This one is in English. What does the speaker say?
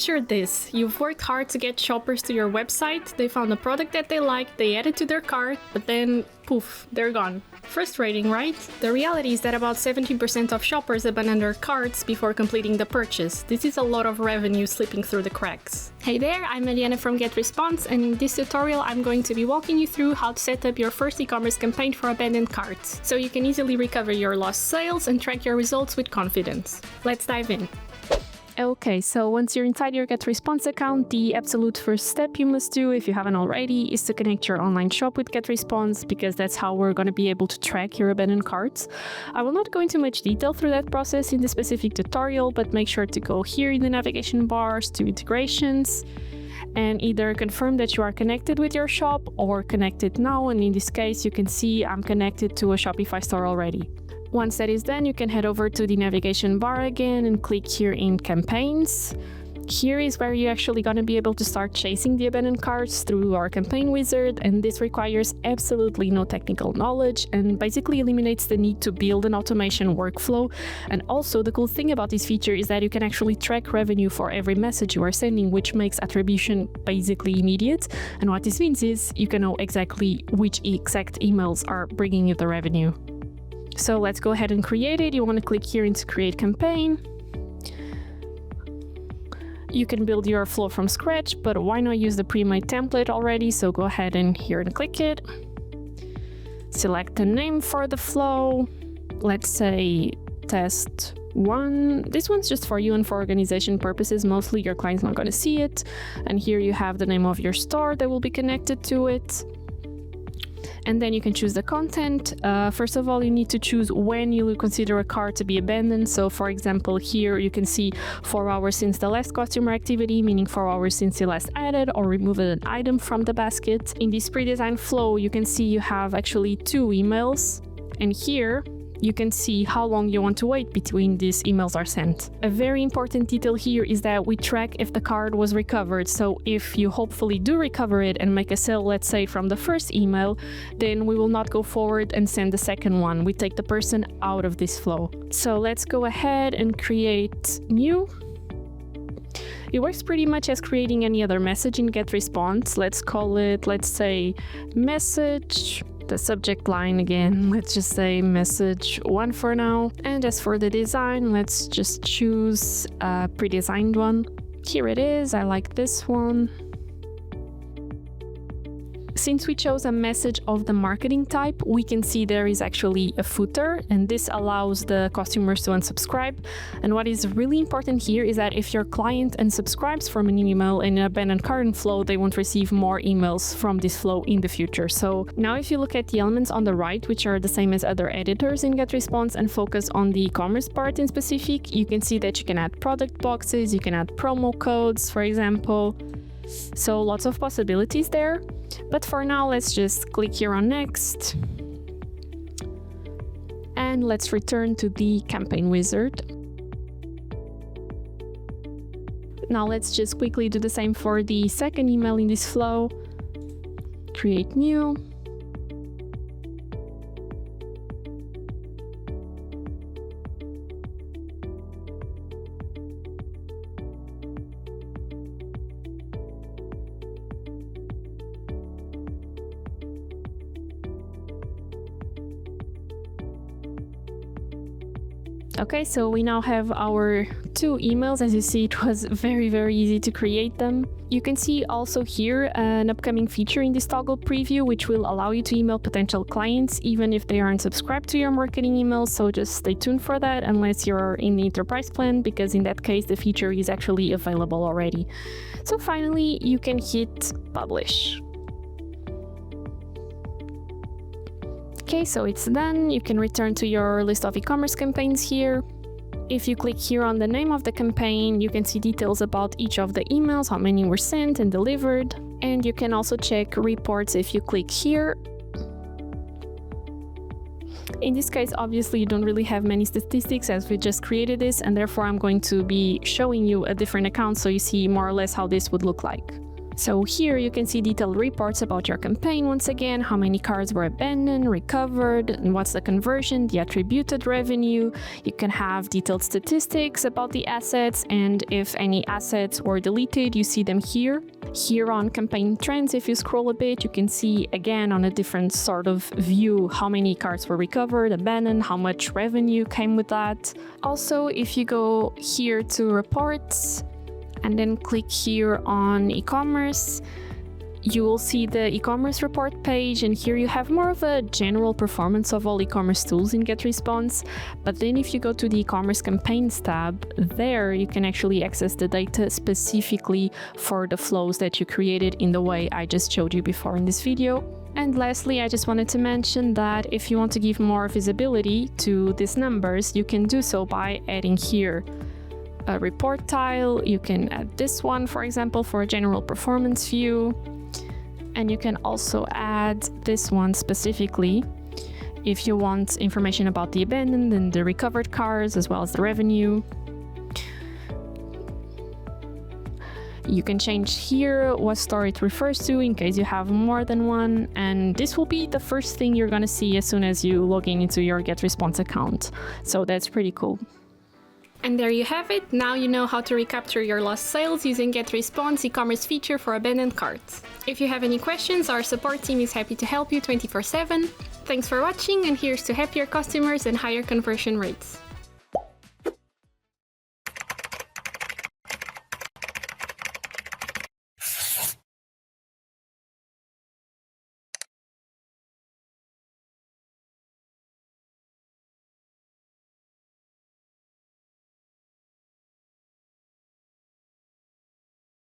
Picture this, you've worked hard to get shoppers to your website, they found a product that they like, they add it to their cart, but then poof, they're gone. Frustrating, right? The reality is that about 70% of shoppers abandon their carts before completing the purchase. This is a lot of revenue slipping through the cracks. Hey there, I'm Mariana from GetResponse, and in this tutorial I'm going to be walking you through how to set up your first e-commerce campaign for abandoned carts, so you can easily recover your lost sales and track your results with confidence. Let's dive in. Okay, so once you're inside your GetResponse account, the absolute first step you must do, if you haven't already, is to connect your online shop with GetResponse, because that's how we're going to be able to track your abandoned carts. I will not go into much detail through that process in this specific tutorial, but make sure to go here in the navigation bars to integrations and either confirm that you are connected with your shop or connected now, and in this case you can see I'm connected to a Shopify store already. Once that is done, you can head over to the navigation bar again and click here in campaigns. Here is where you're actually going to be able to start chasing the abandoned carts through our campaign wizard, and this requires absolutely no technical knowledge and basically eliminates the need to build an automation workflow. And also the cool thing about this feature is that you can actually track revenue for every message you are sending, which makes attribution basically immediate. And what this means is you can know exactly which exact emails are bringing you the revenue. So let's go ahead and create it. You want to click here into create campaign. You can build your flow from scratch, but why not use the pre-made template already? So go ahead and here and click it. Select a name for the flow. Let's say test 1. This one's just for you and for organization purposes. Mostly your client's not going to see it. And here you have the name of your store that will be connected to it. And then you can choose the content. First of all, you need to choose when you will consider a cart to be abandoned. So for example, here you can see 4 hours since the last customer activity, meaning 4 hours since you last added or removed an item from the basket. In this pre-designed flow, you can see you have actually 2 emails. And here you can see how long you want to wait between these emails are sent. A very important detail here is that we track if the card was recovered. So if you hopefully do recover it and make a sale, let's say from the first email, then we will not go forward and send the second one. We take the person out of this flow. So let's go ahead and create new. It works pretty much as creating any other message in GetResponse. Let's call it, let's say, message. The subject line again, let's just say message 1 for now. And as for the design, let's just choose a pre-designed one. Here it is, I like this one. Since we chose a message of the marketing type, we can see there is actually a footer, and this allows the customers to unsubscribe. And what is really important here is that if your client unsubscribes from an email in an abandoned cart flow, they won't receive more emails from this flow in the future. So now if you look at the elements on the right, which are the same as other editors in GetResponse, and focus on the e-commerce part in specific, you can see that you can add product boxes, you can add promo codes, for example. So lots of possibilities there. But for now, let's just click here on next. And let's return to the campaign wizard. Now let's just quickly do the same for the second email in this flow. Create new. Okay, so we now have our 2 emails. As you see, it was very easy to create them. You can see also here an upcoming feature in this toggle preview, which will allow you to email potential clients even if they aren't subscribed to your marketing emails. So just stay tuned for that unless you're in the enterprise plan, because in that case the feature is actually available already. So finally, you can hit publish. Okay, so it's done. You can return to your list of e-commerce campaigns here. If you click here on the name of the campaign, you can see details about each of the emails, how many were sent and delivered. And you can also check reports if you click here. In this case, obviously, you don't really have many statistics as we just created this, and therefore I'm going to be showing you a different account so you see more or less how this would look like. So here you can see detailed reports about your campaign once again, how many cards were abandoned, recovered, and what's the conversion, the attributed revenue. You can have detailed statistics about the assets, and if any assets were deleted, you see them here. Here on campaign trends, if you scroll a bit, you can see again on a different sort of view how many cards were recovered, abandoned, how much revenue came with that. Also, if you go here to reports, and then click here on e-commerce, you will see the e-commerce report page, and here you have more of a general performance of all e-commerce tools in GetResponse. But then if you go to the e-commerce campaigns tab, there you can actually access the data specifically for the flows that you created in the way I just showed you before in this video. And lastly, I just wanted to mention that if you want to give more visibility to these numbers, you can do so by adding here a report tile. You can add this one, for example, for a general performance view. And you can also add this one specifically if you want information about the abandoned and the recovered cars, as well as the revenue. You can change here what store it refers to in case you have more than one, and this will be the first thing you're gonna see as soon as you log in into your GetResponse account. So that's pretty cool. And there you have it. Now you know how to recapture your lost sales using GetResponse e-commerce feature for abandoned carts. If you have any questions, our support team is happy to help you 24/7. Thanks for watching, and here's to happier customers and higher conversion rates.